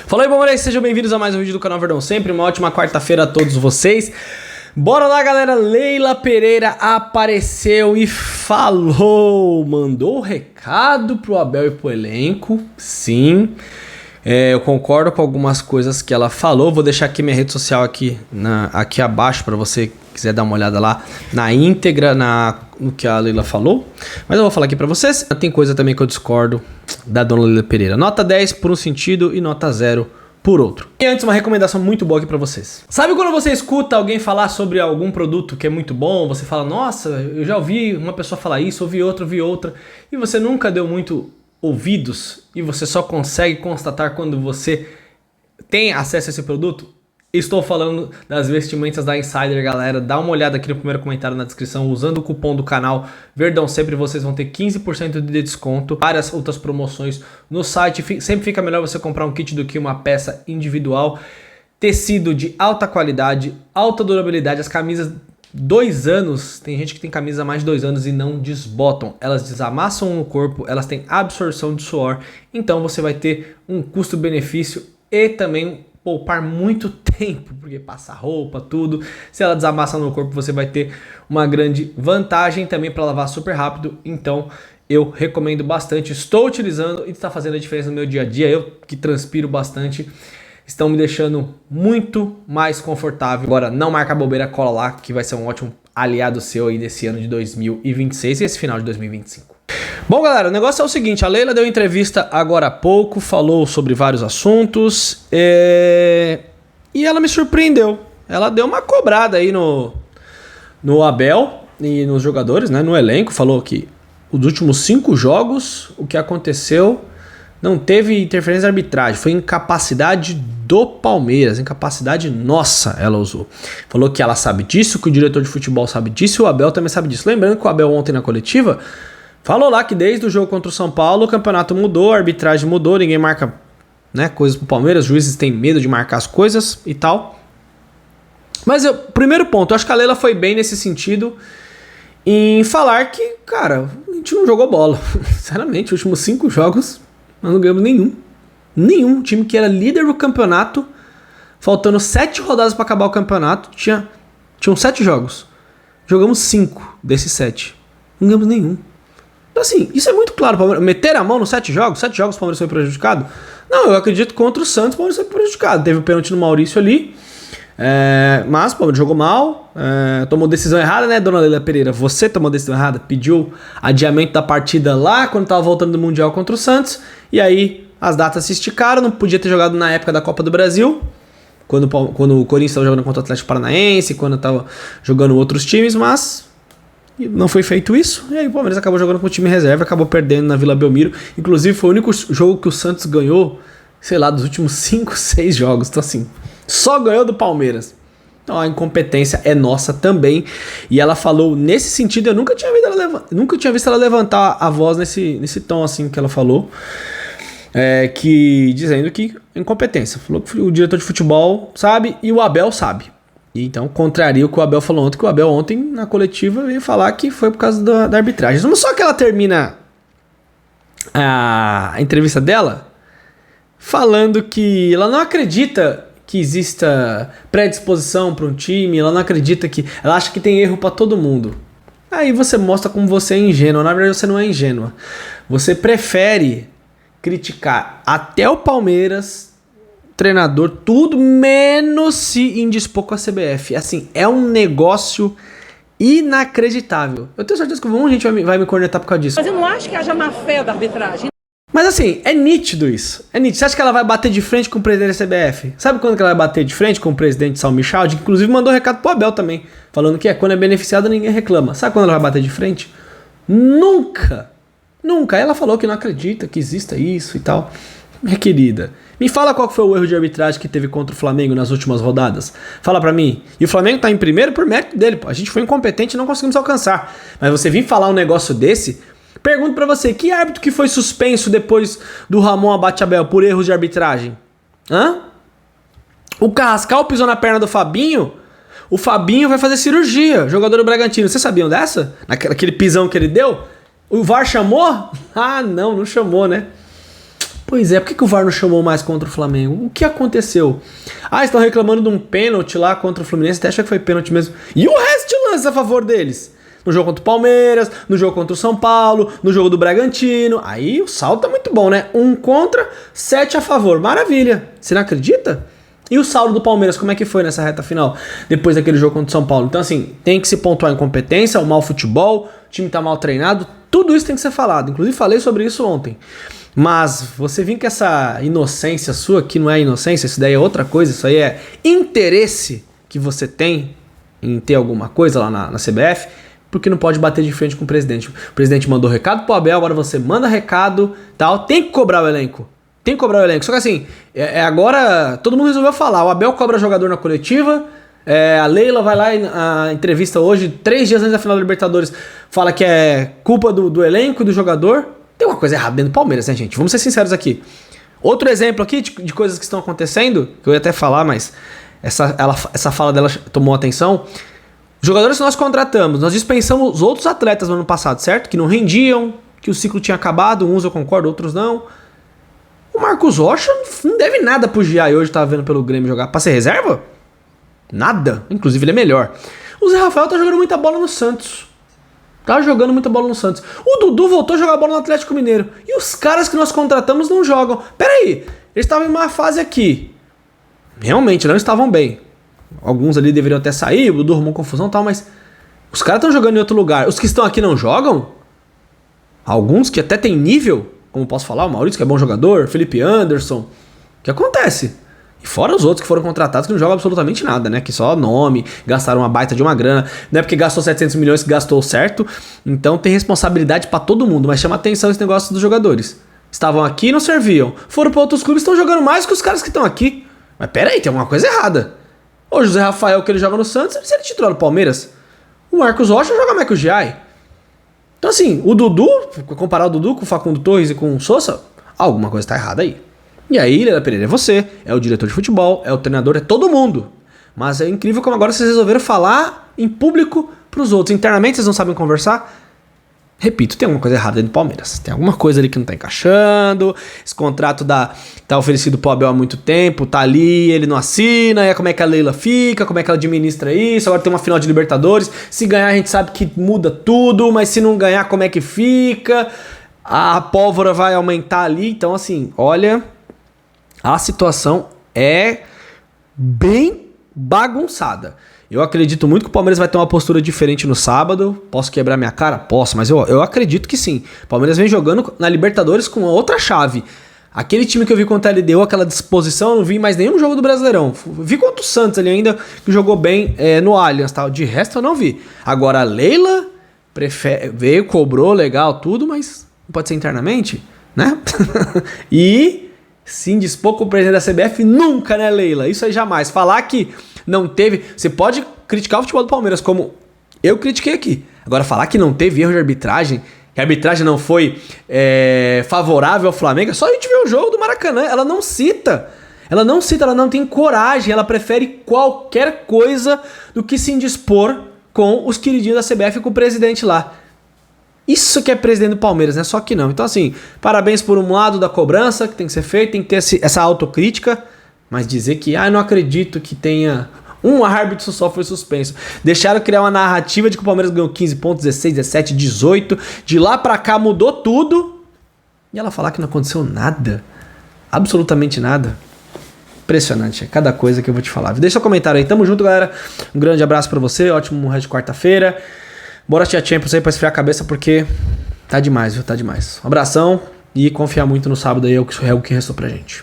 Fala aí, Palmeiras, sejam bem-vindos a mais um vídeo do canal Verdão Sempre. Uma ótima quarta-feira a todos vocês. Bora lá, galera. Leila Pereira apareceu e falou, mandou o recado pro Abel e pro elenco. Sim, eu concordo com algumas coisas que ela falou. Vou deixar aqui minha rede social aqui abaixo para você quiser dar uma olhada lá na íntegra no que a Leila falou. Mas eu vou falar aqui para vocês. Tem coisa também que eu discordo da dona Leila Pereira. Nota 10 por um sentido e nota 0 por outro. E antes, uma recomendação muito boa aqui pra vocês. Sabe quando você escuta alguém falar sobre algum produto que é muito bom, você fala, nossa, eu já ouvi uma pessoa falar isso, ouvi outra, e você nunca deu muito ouvidos, e você só consegue constatar quando você tem acesso a esse produto? Estou falando das vestimentas da Insider, galera. Dá uma olhada aqui no primeiro comentário na descrição. Usando o cupom do canal Verdão Sempre, vocês vão ter 15% de desconto. Várias outras promoções no site. Sempre fica melhor você comprar um kit do que uma peça individual. Tecido de alta qualidade, alta durabilidade. As camisas 2 anos, tem gente que tem camisa há mais de 2 anos e não desbotam. Elas desamassam no corpo, elas têm absorção de suor. Então você vai ter um custo-benefício e também poupar muito tempo, porque passa roupa, tudo. Se ela desamassa no corpo, você vai ter uma grande vantagem também para lavar super rápido. Então eu recomendo bastante, estou utilizando e está fazendo a diferença no meu dia a dia. Eu que transpiro bastante, estão me deixando muito mais confortável. Agora não marca bobeira, cola lá que vai ser um ótimo aliado seu aí desse ano de 2026 e esse final de 2025. Bom, galera, o negócio é o seguinte, a Leila deu entrevista agora há pouco, falou sobre vários assuntos e ela me surpreendeu. Ela deu uma cobrada aí no Abel e nos jogadores, né, no elenco, falou que os últimos 5 jogos, o que aconteceu, não teve interferência de arbitragem, foi incapacidade do Palmeiras, incapacidade nossa, ela usou. Falou que ela sabe disso, que o diretor de futebol sabe disso e o Abel também sabe disso. Lembrando que o Abel ontem na coletiva falou lá que desde o jogo contra o São Paulo o campeonato mudou, a arbitragem mudou, ninguém marca, né, coisas pro Palmeiras, os juízes têm medo de marcar as coisas e tal. Mas primeiro ponto, eu acho que a Leila foi bem nesse sentido em falar que, cara, a gente não jogou bola. Sinceramente, os últimos 5 jogos nós não ganhamos nenhum. Nenhum. O time que era líder do campeonato, faltando 7 rodadas para acabar o campeonato, tinham 7 jogos. Jogamos 5 desses 7. Não ganhamos nenhum. Então, assim, isso é muito claro. Meter a mão nos 7 jogos o Palmeiras foi prejudicado? Não, eu acredito que contra o Santos o Palmeiras foi prejudicado. Teve o pênalti no Maurício ali, mas o Palmeiras jogou mal, tomou decisão errada, né, dona Leila Pereira? Você tomou decisão errada, pediu adiamento da partida lá quando estava voltando do Mundial contra o Santos, e aí as datas se esticaram, não podia ter jogado na época da Copa do Brasil, quando o Corinthians estava jogando contra o Atlético Paranaense, quando estava jogando outros times, mas não foi feito isso, e aí o Palmeiras acabou jogando com o time reserva, acabou perdendo na Vila Belmiro. Inclusive foi o único jogo que o Santos ganhou, sei lá, dos últimos 5, 6 jogos. Então assim, só ganhou do Palmeiras. Então a incompetência é nossa também. E ela falou nesse sentido, eu nunca tinha visto ela levantar a voz nesse tom assim que ela falou. Dizendo que incompetência. Falou que o diretor de futebol sabe e o Abel sabe. Então, contraria o que o Abel falou ontem, que o Abel ontem, na coletiva, veio falar que foi por causa da arbitragem. Só que ela termina a entrevista dela falando que ela não acredita que exista predisposição para um time, ela não acredita que... Ela acha que tem erro para todo mundo. Aí você mostra como você é ingênua. Na verdade, você não é ingênua. Você prefere criticar até o Palmeiras, treinador, tudo, menos se indispor com a CBF. Assim, é um negócio inacreditável. Eu tenho certeza que um gente vai me cornetar por causa disso. Mas eu não acho que haja má fé da arbitragem. Mas assim, é nítido isso. É nítido. Você acha que ela vai bater de frente com o presidente da CBF? Sabe quando que ela vai bater de frente com o presidente de São Michel? Que inclusive mandou recado pro Abel também, falando que quando é beneficiado ninguém reclama. Sabe quando ela vai bater de frente? Nunca. Nunca. Aí ela falou que não acredita que exista isso e tal. Minha querida, me fala qual foi o erro de arbitragem que teve contra o Flamengo nas últimas rodadas. Fala pra mim. E o Flamengo tá em primeiro por mérito dele, pô. A gente foi incompetente e não conseguimos alcançar. Mas você vir falar um negócio desse, pergunto pra você, que árbitro que foi suspenso depois do Ramon Abate-Abel por erros de arbitragem? Hã? O Carrascal pisou na perna do Fabinho? O Fabinho vai fazer cirurgia, jogador do Bragantino. Vocês sabiam dessa? Aquele pisão que ele deu? O VAR chamou? Ah, não chamou, né? Pois é, por que o VAR não chamou mais contra o Flamengo? O que aconteceu? Estão reclamando de um pênalti lá contra o Fluminense, até acham que foi pênalti mesmo. E o resto de lances a favor deles? No jogo contra o Palmeiras, no jogo contra o São Paulo, no jogo do Bragantino. Aí o saldo tá muito bom, né? 1 contra, 7 a favor. Maravilha. Você não acredita? E o saldo do Palmeiras, como é que foi nessa reta final? Depois daquele jogo contra o São Paulo. Então assim, tem que se pontuar incompetência, o mau futebol, o time tá mal treinado. Tudo isso tem que ser falado. Inclusive falei sobre isso ontem. Mas você vir com essa inocência sua, que não é inocência, isso daí é outra coisa, isso aí é interesse que você tem em ter alguma coisa lá na CBF, porque não pode bater de frente com o presidente. O presidente mandou recado pro Abel, agora você manda recado, tal, tem que cobrar o elenco. Tem que cobrar o elenco. Só que assim, agora todo mundo resolveu falar, o Abel cobra jogador na coletiva, a Leila vai lá na entrevista hoje, 3 dias antes da final da Libertadores, fala que é culpa do elenco e do jogador. Tem uma coisa errada dentro do Palmeiras, né, gente? Vamos ser sinceros aqui. Outro exemplo aqui de coisas que estão acontecendo, que eu ia até falar, mas essa fala dela tomou atenção. Jogadores que nós contratamos, nós dispensamos os outros atletas no ano passado, certo? Que não rendiam, que o ciclo tinha acabado, uns eu concordo, outros não. O Marcos Rocha não deve nada pro Giai hoje, tava vendo pelo Grêmio jogar. Pra ser reserva? Nada. Inclusive ele é melhor. O Zé Rafael tá jogando muita bola no Santos. Tá jogando muita bola no Santos. O Dudu voltou a jogar bola no Atlético Mineiro. E os caras que nós contratamos não jogam. Pera aí, eles estavam em uma fase aqui. Realmente, não estavam bem. Alguns ali deveriam até sair, o Dudu arrumou confusão e tal, mas os caras estão jogando em outro lugar. Os que estão aqui não jogam? Alguns que até tem nível, como posso falar, o Maurício que é bom jogador, Felipe Anderson. O que acontece? E fora os outros que foram contratados que não jogam absolutamente nada, né? Que só nome, gastaram uma baita de uma grana. Não é porque gastou 700 milhões que gastou certo. Então tem responsabilidade pra todo mundo. Mas chama atenção esse negócio dos jogadores. Estavam aqui e não serviam. Foram pra outros clubes e estão jogando mais que os caras que estão aqui. Mas pera aí, tem alguma coisa errada. O José Rafael que ele joga no Santos, ele é titular do Palmeiras. O Marcos Rocha joga mais que o Giai. Então assim, o Dudu, comparar o Dudu com o Facundo Torres e com o Sousa, alguma coisa tá errada aí. E aí, Leila Pereira é você, é o diretor de futebol, é o treinador, é todo mundo. Mas é incrível como agora vocês resolveram falar em público pros outros. Internamente vocês não sabem conversar. Repito, tem alguma coisa errada dentro do Palmeiras. Tem alguma coisa ali que não tá encaixando. Esse contrato tá oferecido pro Abel há muito tempo, tá ali, ele não assina. E como é que a Leila fica, como é que ela administra isso. Agora tem uma final de Libertadores. Se ganhar a gente sabe que muda tudo, mas se não ganhar como é que fica? A pólvora vai aumentar ali. Então assim, olha, a situação é bem bagunçada. Eu acredito muito que o Palmeiras vai ter uma postura diferente no sábado. Posso quebrar minha cara? Posso, mas eu acredito que sim. O Palmeiras vem jogando na Libertadores com outra chave. Aquele time que eu vi contra a LDU, aquela disposição, eu não vi mais nenhum jogo do Brasileirão. Vi contra o Santos ali ainda, que jogou bem no Allianz, tal. De resto eu não vi. Agora a Leila veio, cobrou, legal, tudo, mas não pode ser internamente, né? E se indispor com o presidente da CBF nunca, né, Leila? Isso aí jamais. Falar que não teve... Você pode criticar o futebol do Palmeiras, como eu critiquei aqui. Agora, falar que não teve erro de arbitragem, que a arbitragem não foi favorável ao Flamengo, é só a gente ver o jogo do Maracanã. Ela não cita, ela não tem coragem, ela prefere qualquer coisa do que se indispor com os queridinhos da CBF e com o presidente lá. Isso que é presidente do Palmeiras, né? Só que não. Então, assim, parabéns por um lado da cobrança que tem que ser feito, tem que ter essa autocrítica, mas dizer que, não acredito que tenha um árbitro só foi suspenso. Deixaram criar uma narrativa de que o Palmeiras ganhou 15 pontos, 16, 17, 18. De lá pra cá mudou tudo. E ela falar que não aconteceu nada. Absolutamente nada. Impressionante. É cada coisa que eu vou te falar. Deixa seu comentário aí. Tamo junto, galera. Um grande abraço pra você. Ótimo resto de quarta-feira. Bora assistir a Champions aí pra esfriar a cabeça, porque tá demais, viu? Tá demais. Um abração e confiar muito no sábado aí é o que restou pra gente.